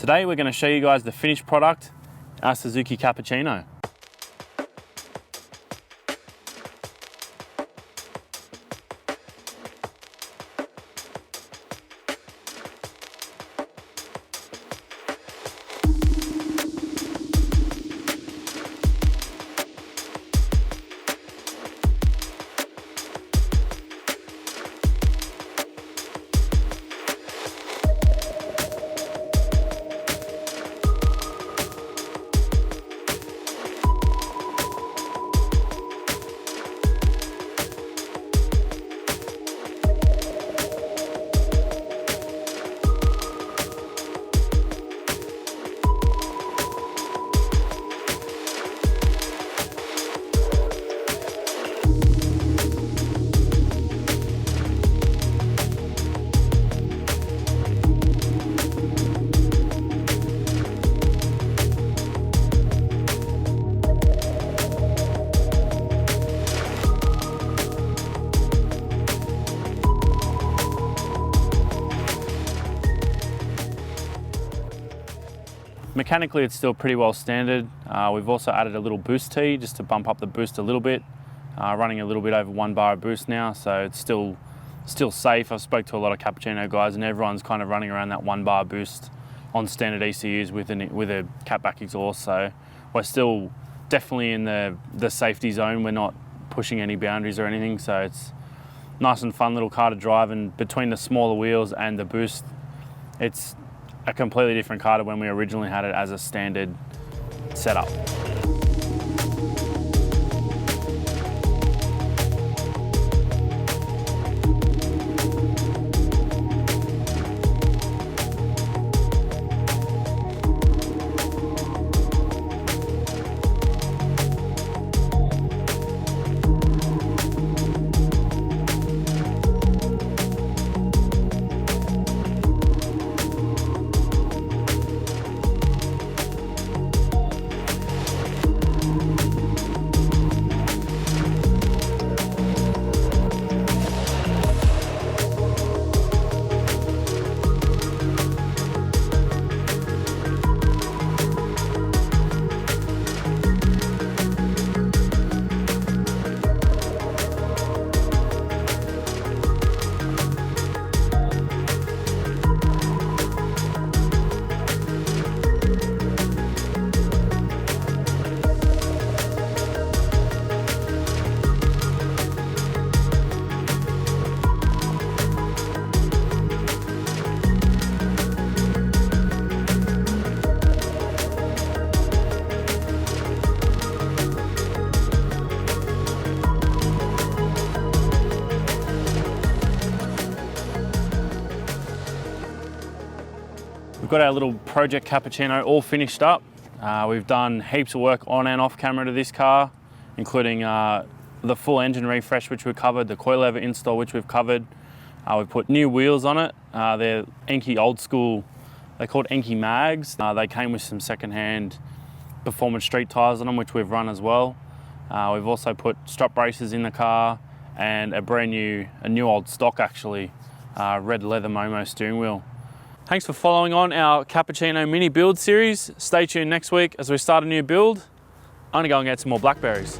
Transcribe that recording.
Today we're going to show you guys the finished product, our Suzuki Cappuccino. Mechanically, it's still pretty well standard. We've also added a little boost tee just to bump up the boost a little bit. Running a little bit over 1 bar of boost now, so it's still safe. I've spoke to a lot of Cappuccino guys and everyone's kind of running around that 1 bar boost on standard ECUs with a catback exhaust, so we're still definitely in the safety zone. We're not pushing any boundaries or anything, so it's nice and fun little car to drive, and between the smaller wheels and the boost, it's a completely different car to when we originally had it as a standard setup. We've got our little Project Cappuccino all finished up. We've done heaps of work on and off camera to this car, including the full engine refresh, which we covered, the coilover install, which we've covered. We've put new wheels on it. They're Enki old school, they're called Enki Mags. They came with some secondhand performance street tyres on them, which we've run as well. We've also put strut braces in the car and a new old stock actually, red leather Momo steering wheel. Thanks for following on our Cappuccino mini build series. Stay tuned next week as we start a new build. I'm gonna go and get some more blackberries.